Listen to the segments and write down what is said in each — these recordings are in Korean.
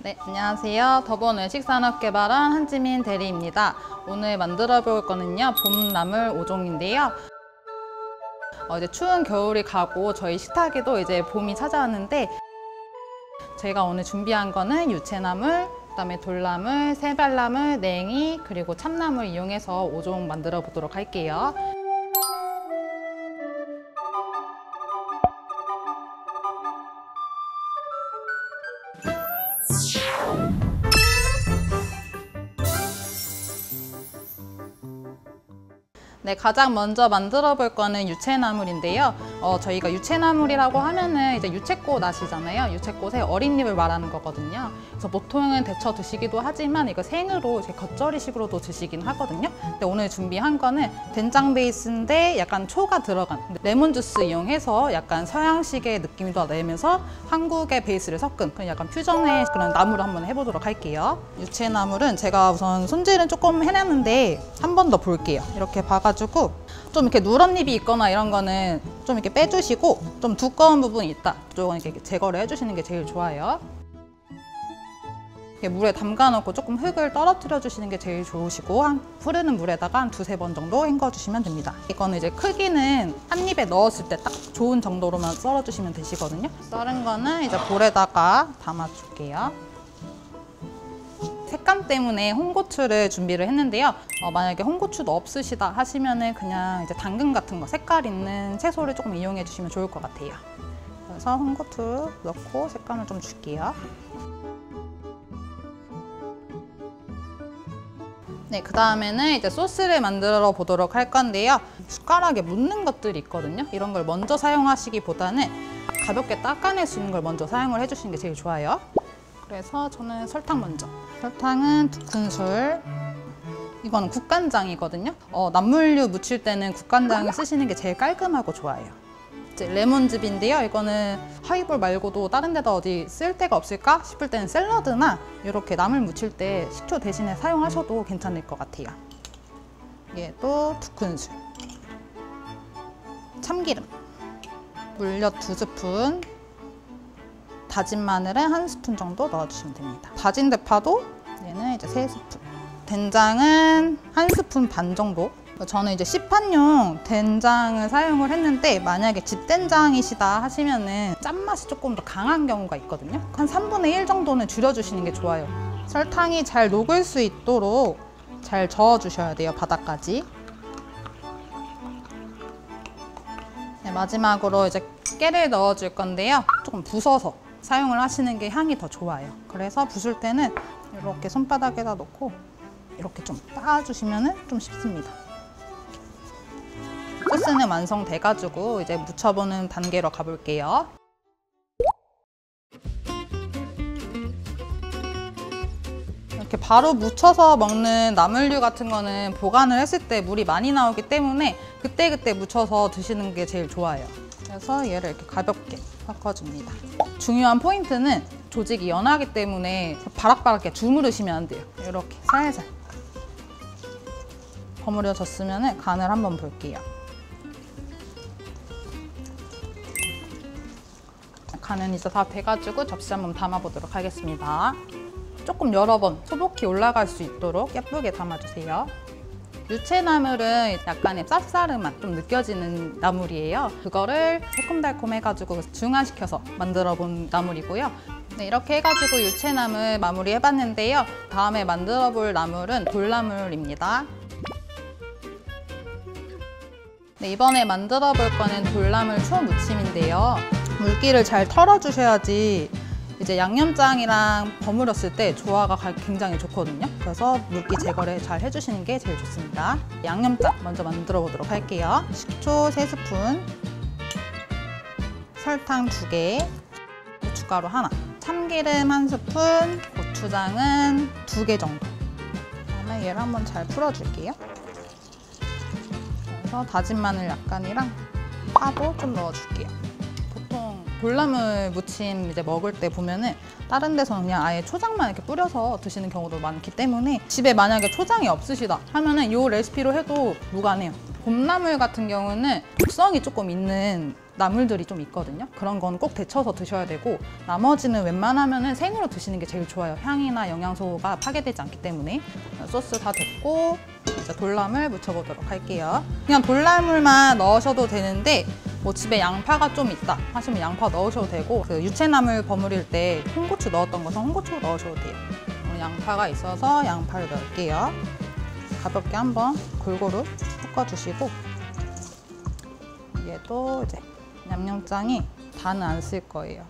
네, 안녕하세요. 더본외식산업개발원 한지민 대리입니다. 오늘 만들어 볼 거는요, 봄나물 5종인데요. 이제 추운 겨울이 가고 저희 식탁에도 이제 봄이 찾아왔는데 저희가 오늘 준비한 거는 유채나물, 그다음에 돌나물, 새발나물, 냉이, 그리고 참나물 이용해서 5종 만들어 보도록 할게요. 네, 가장 먼저 만들어 볼 거는 유채나물인데요. 저희가 유채나물이라고 하면은 이제 유채꽃 아시잖아요. 유채꽃의 어린 잎을 말하는 거거든요. 그래서 보통은 데쳐 드시기도 하지만 이거 생으로 이제 겉절이식으로도 드시긴 하거든요. 근데 오늘 준비한 거는 된장 베이스인데 약간 초가 들어간 레몬 주스 이용해서 약간 서양식의 느낌이 더 내면서 한국의 베이스를 섞은 그런 약간 퓨전의 그런 나물을 한번 해보도록 할게요. 유채나물은 제가 우선 손질은 조금 해놨는데 한 번 더 볼게요. 이렇게 봐가지고 좀 이렇게 누런 잎이 있거나 이런 거는 좀 이렇게 빼주시고 좀 두꺼운 부분이 있다. 그쪽은 이렇게 제거를 해주시는 게 제일 좋아요. 이렇게 물에 담가 놓고 조금 흙을 떨어뜨려 주시는 게 제일 좋으시고 흐르는 물에다가 한 두세 번 정도 헹궈 주시면 됩니다. 이거는 이제 크기는 한 입에 넣었을 때 딱 좋은 정도로만 썰어 주시면 되시거든요. 썰은 거는 이제 볼에다가 담아 줄게요. 색감 때문에 홍고추를 준비를 했는데요. 만약에 홍고추도 없으시다 하시면은 그냥 이제 당근 같은 거 색깔 있는 채소를 조금 이용해 주시면 좋을 것 같아요. 그래서 홍고추 넣고 색감을 좀 줄게요. 네, 그 다음에는 이제 소스를 만들어 보도록 할 건데요. 숟가락에 묻는 것들이 있거든요. 이런 걸 먼저 사용하시기보다는 가볍게 닦아낼 수 있는 걸 먼저 사용을 해주시는 게 제일 좋아요. 그래서 저는 설탕 먼저. 설탕은 2큰술. 이거는 국간장이거든요. 나물류 무칠 때는 국간장을 쓰시는 게 제일 깔끔하고 좋아요. 이제 레몬즙인데요. 이거는 하이볼 말고도 다른 데다 어디 쓸 데가 없을까 싶을 때는 샐러드나 이렇게 나물 무칠 때 식초 대신에 사용하셔도 괜찮을 것 같아요. 얘도 2큰술. 참기름. 물엿 2스푼. 다진 마늘은 1스푼 정도 넣어주시면 됩니다. 다진 대파도 얘는 이제 3스푼. 된장은 1스푼 반 정도. 저는 이제 시판용 된장을 사용을 했는데 만약에 집된장이시다 하시면은 짠맛이 조금 더 강한 경우가 있거든요. 한 3분의 1 정도는 줄여주시는 게 좋아요. 설탕이 잘 녹을 수 있도록 잘 저어주셔야 돼요, 바닥까지. 네, 마지막으로 이제 깨를 넣어줄 건데요. 조금 부숴서 사용을 하시는 게 향이 더 좋아요. 그래서 부술 때는 이렇게 손바닥에다 놓고 이렇게 좀 빻아주시면 좀 쉽습니다. 소스는 완성돼가지고 이제 무쳐보는 단계로 가볼게요. 이렇게 바로 무쳐서 먹는 나물류 같은 거는 보관을 했을 때 물이 많이 나오기 때문에 그때그때 무쳐서 드시는 게 제일 좋아요. 그래서 얘를 이렇게 가볍게 섞어줍니다. 중요한 포인트는 조직이 연하기 때문에 바락바락하게 주무르시면 안 돼요. 이렇게 살살 버무려졌으면 간을 한번 볼게요. 간은 이제 다 돼가지고 접시 한번 담아보도록 하겠습니다. 조금 여러 번 소복히 올라갈 수 있도록 예쁘게 담아주세요. 유채나물은 약간의 쌉싸름 맛 좀 느껴지는 나물이에요. 그거를 새콤달콤 해가지고 중화시켜서 만들어 본 나물이고요. 네, 이렇게 해가지고 유채나물 마무리 해봤는데요. 다음에 만들어 볼 나물은 돌나물입니다. 네, 이번에 만들어 볼 거는 돌나물 초무침인데요. 물기를 잘 털어주셔야지 이제 양념장이랑 버무렸을 때 조화가 굉장히 좋거든요. 그래서 물기 제거를 잘 해주시는 게 제일 좋습니다. 양념장 먼저 만들어 보도록 할게요. 식초 3스푼, 설탕 2개, 고춧가루 하나, 참기름 1스푼, 고추장은 2개 정도. 그다음에 얘를 한번 잘 풀어줄게요. 그래서 다진 마늘 약간이랑 파도 좀 넣어줄게요. 돌나물 무침 이제 먹을 때 보면은 다른 데서는 그냥 아예 초장만 이렇게 뿌려서 드시는 경우도 많기 때문에 집에 만약에 초장이 없으시다 하면은 이 레시피로 해도 무관해요. 봄나물 같은 경우는 독성이 조금 있는 나물들이 좀 있거든요. 그런 건 꼭 데쳐서 드셔야 되고 나머지는 웬만하면 생으로 드시는 게 제일 좋아요. 향이나 영양소가 파괴되지 않기 때문에. 소스 다 됐고 이제 돌나물 묻혀보도록 할게요. 그냥 돌나물만 넣으셔도 되는데 뭐 집에 양파가 좀 있다 하시면 양파 넣으셔도 되고 그 유채나물 버무릴 때 홍고추 넣었던 것은 홍고추 넣으셔도 돼요. 양파가 있어서 양파를 넣을게요. 가볍게 한번 골고루 섞어주시고 얘도 이제 양념장이 다는 안 쓸 거예요.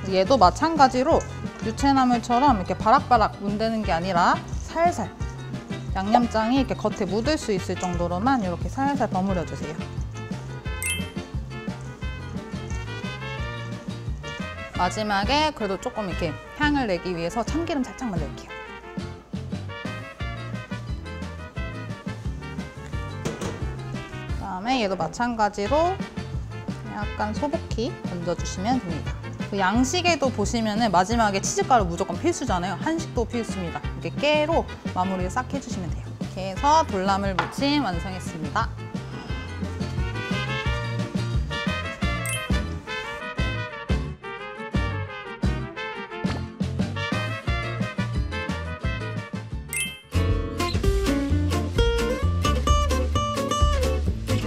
얘도 마찬가지로 유채나물처럼 이렇게 바락바락 문대는 게 아니라 살살 양념장이 이렇게 겉에 묻을 수 있을 정도로만 이렇게 살살 버무려 주세요. 마지막에 그래도 조금 이렇게 향을 내기 위해서 참기름 살짝만 넣을게요. 그다음에 얘도 마찬가지로 약간 소복히 얹어주시면 됩니다. 그 양식에도 보시면은 마지막에 치즈가루 무조건 필수잖아요. 한식도 필수입니다. 이렇게 깨로 마무리를 싹 해주시면 돼요. 이렇게 해서 돌나물 무침 완성했습니다.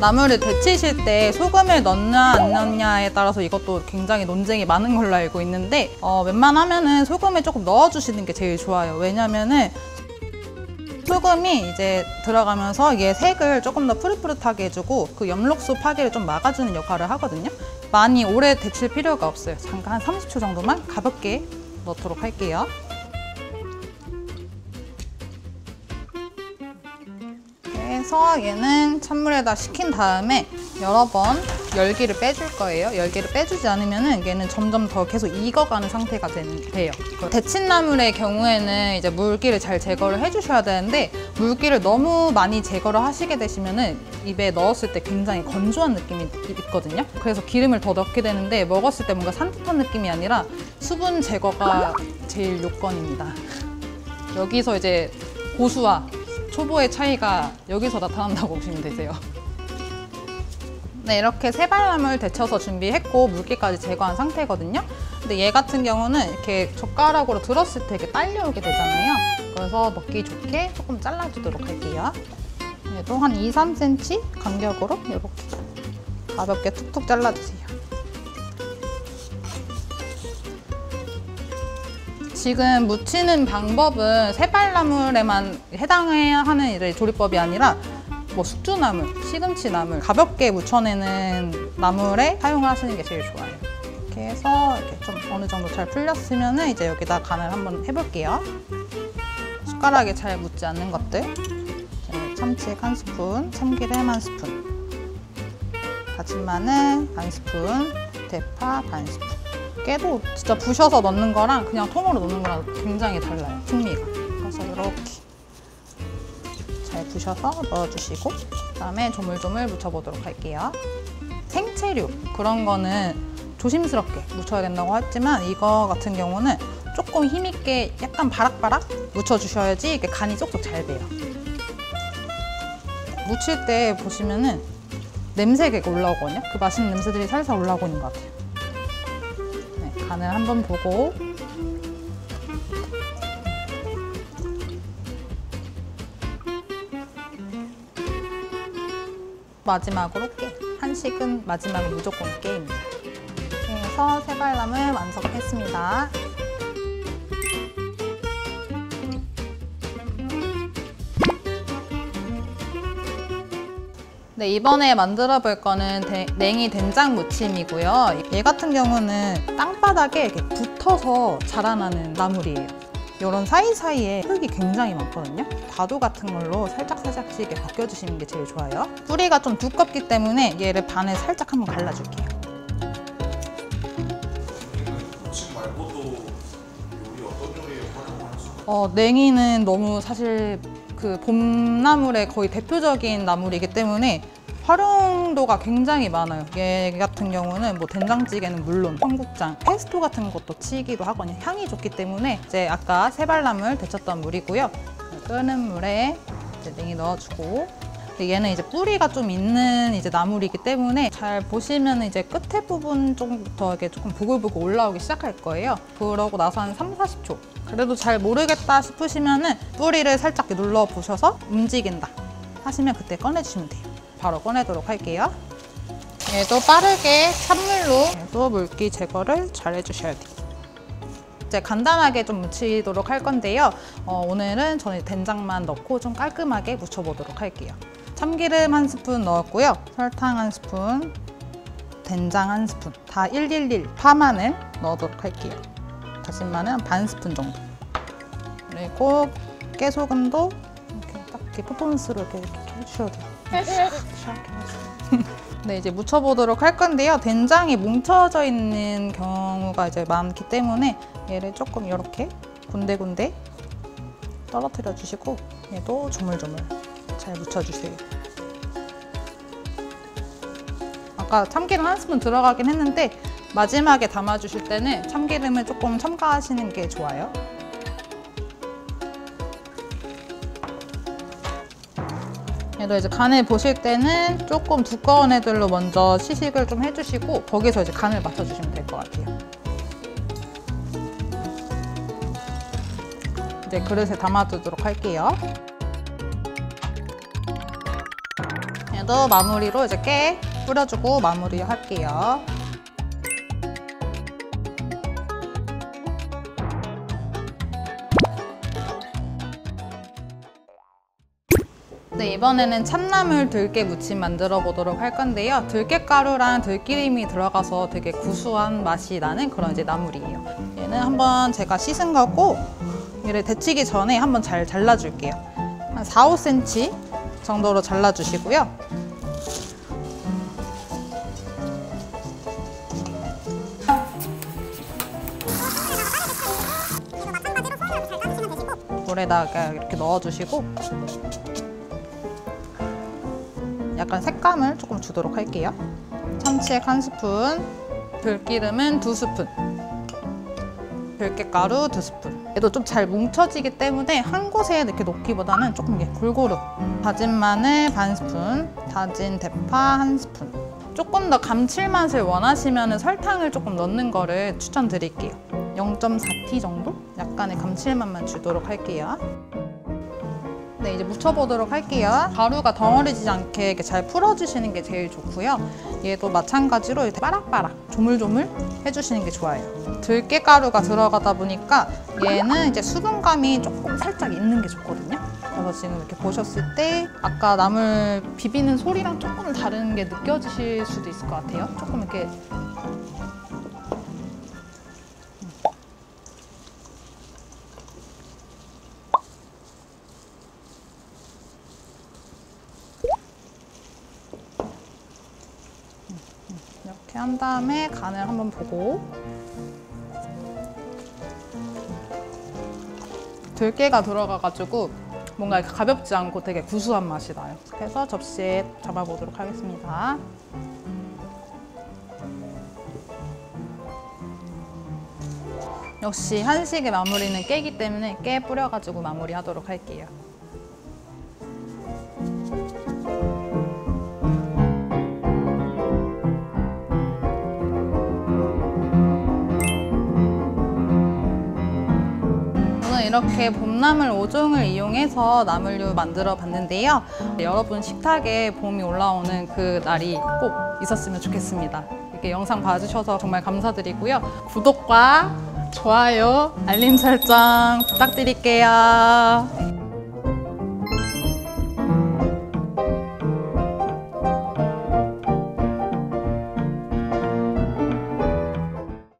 나물을 데치실 때 소금을 넣냐 안 넣냐에 따라서 이것도 굉장히 논쟁이 많은 걸로 알고 있는데 웬만하면은 소금을 조금 넣어주시는 게 제일 좋아요. 왜냐면은 소금이 이제 들어가면서 얘 색을 조금 더 푸릇푸릇하게 해주고 그 엽록소 파괴를 좀 막아주는 역할을 하거든요. 많이 오래 데칠 필요가 없어요. 잠깐 한 30초 정도만 가볍게 넣도록 할게요. 그래서 얘는 찬물에다 식힌 다음에 여러 번 열기를 빼줄 거예요. 열기를 빼주지 않으면 얘는 점점 더 계속 익어가는 상태가 돼요. 데친 나물의 경우에는 이제 물기를 잘 제거를 해주셔야 되는데 물기를 너무 많이 제거를 하시게 되시면 입에 넣었을 때 굉장히 건조한 느낌이 있거든요. 그래서 기름을 더 넣게 되는데 먹었을 때 뭔가 산뜻한 느낌이 아니라 수분 제거가 제일 요건입니다. 여기서 이제 고수와 초보의 차이가 여기서 나타난다고 보시면 되세요. 네, 이렇게 세발나물 데쳐서 준비했고 물기까지 제거한 상태거든요. 근데 얘 같은 경우는 이렇게 젓가락으로 들었을 때 이렇게 딸려오게 되잖아요. 그래서 먹기 좋게 조금 잘라주도록 할게요. 얘도 한 2-3cm 간격으로 이렇게 가볍게 툭툭 잘라주세요. 지금 무치는 방법은 세발나물에만 해당해야 하는 이제 조리법이 아니라 뭐 숙주나물, 시금치나물 가볍게 무쳐내는 나물에 사용을 하시는 게 제일 좋아요. 이렇게 해서 이렇게 좀 어느 정도 잘 풀렸으면 이제 여기다 간을 한번 해볼게요. 숟가락에 잘 묻지 않는 것들, 참치액 1스푼, 참기름 1스푼, 다진 마늘 1스푼, 대파 반 스푼. 깨도 진짜 부셔서 넣는 거랑 그냥 통으로 넣는 거랑 굉장히 달라요, 풍미가. 그래서 이렇게 잘 부셔서 넣어주시고 그다음에 조물조물 묻혀보도록 할게요. 생채류 그런 거는 조심스럽게 묻혀야 된다고 했지만 이거 같은 경우는 조금 힘있게 약간 바락바락 묻혀주셔야지 이게 간이 쏙쏙 잘 배요. 무칠 때 보시면은 냄새가 올라오거든요. 그 맛있는 냄새들이 살살 올라오고 있는 것 같아요. 간을 한번 보고 마지막으로 깨. 한식은 마지막은 무조건 깨입니다. 그래서 세발나물 완성했습니다. 네, 이번에 만들어 볼 거는 냉이 된장 무침이고요. 얘 같은 경우는 땅바닥에 이렇게 붙어서 자라나는 나물이에요. 이런 사이사이에 흙이 굉장히 많거든요. 과도 같은 걸로 살짝씩 이렇게 벗겨주시는 게 제일 좋아요. 뿌리가 좀 두껍기 때문에 얘를 반에 살짝 한번 갈라줄게요. 무침 말고도 요리 어떤 요리에 활용할 수 있어요? 냉이는 너무 사실 그 봄나물의 거의 대표적인 나물이기 때문에 활용도가 굉장히 많아요. 얘 같은 경우는 뭐 된장찌개는 물론 청국장, 페스토 같은 것도 치기도 하거든요. 향이 좋기 때문에 이제 아까 세발나물 데쳤던 물이고요. 끓는 물에 이제 냉이 넣어주고 얘는 이제 뿌리가 좀 있는 이제 나물이기 때문에 잘 보시면 이제 끝에 부분 쪽부터 이렇게 조금 보글보글 올라오기 시작할 거예요. 그러고 나서 한 3, 40초. 그래도 잘 모르겠다 싶으시면은 뿌리를 살짝 이렇게 눌러 보셔서 움직인다 하시면 그때 꺼내주시면 돼요. 바로 꺼내도록 할게요. 얘도 빠르게 찬물로 얘도 물기 제거를 잘 해주셔야 돼요. 이제 간단하게 좀 무치도록 할 건데요. 오늘은 저는 된장만 넣고 좀 깔끔하게 무쳐보도록 할게요. 참기름 1스푼 넣었고요. 설탕 1스푼, 된장 1스푼, 다 111 파마늘 넣어도록 할게요. 다진 마늘 반 스푼 정도. 그리고 깨소금도 이렇게 딱 이렇게 퍼포먼스로 이렇게 해주셔도 돼요. 네, 이제 무쳐보도록 할 건데요. 된장이 뭉쳐져 있는 경우가 이제 많기 때문에 얘를 조금 이렇게 군데군데 떨어뜨려 주시고 얘도 조물조물 잘 묻혀주세요. 아까 참기름 1스푼 들어가긴 했는데 마지막에 담아주실 때는 참기름을 조금 첨가하시는 게 좋아요. 얘도 이제 간을 보실 때는 조금 두꺼운 애들로 먼저 시식을 좀 해주시고 거기서 이제 간을 맞춰주시면 될 것 같아요. 이제 그릇에 담아두도록 할게요. 얘도 마무리로 이제 깨 뿌려주고 마무리 할게요. 네, 이번에는 참나물 들깨 무침 만들어 보도록 할 건데요. 들깨가루랑 들기름이 들어가서 되게 구수한 맛이 나는 그런 이제 나물이에요. 얘는 한번 제가 씻은 거고 얘를 데치기 전에 한번 잘 잘라줄게요. 한 4, 5cm 정도로 잘라주시고요. 물에다가 이렇게 넣어주시고 약간 색감을 조금 주도록 할게요. 참치액 1스푼, 들기름은 2스푼, 들깨가루 2스푼. 얘도 좀 잘 뭉쳐지기 때문에 한 곳에 이렇게 놓기보다는 조금 이렇게 골고루. 다진 마늘 반 스푼, 다진 대파 1스푼. 조금 더 감칠맛을 원하시면 설탕을 조금 넣는 거를 추천드릴게요. 0.4T 정도? 약간의 감칠맛만 주도록 할게요. 네, 이제 무쳐보도록 할게요. 가루가 덩어리지지 않게 이렇게 잘 풀어주시는 게 제일 좋고요. 얘도 마찬가지로 이렇게 바락바락 조물조물 해주시는 게 좋아요. 들깨가루가 들어가다 보니까 얘는 이제 수분감이 조금 살짝 있는 게 좋거든요. 그래서 지금 이렇게 보셨을 때 아까 나물 비비는 소리랑 조금 다른 게 느껴지실 수도 있을 것 같아요. 조금 이렇게 이렇게 한 다음에 간을 한번 보고 들깨가 들어가가지고 뭔가 가볍지 않고 되게 구수한 맛이 나요. 그래서 접시에 담아보도록 하겠습니다. 역시 한식의 마무리는 깨기 때문에 깨 뿌려가지고 마무리하도록 할게요. 이렇게 봄나물 5종을 이용해서 나물류 만들어 봤는데요. 여러분 식탁에 봄이 올라오는 그 날이 꼭 있었으면 좋겠습니다. 이렇게 영상 봐주셔서 정말 감사드리고요. 구독과 좋아요, 알림 설정 부탁드릴게요.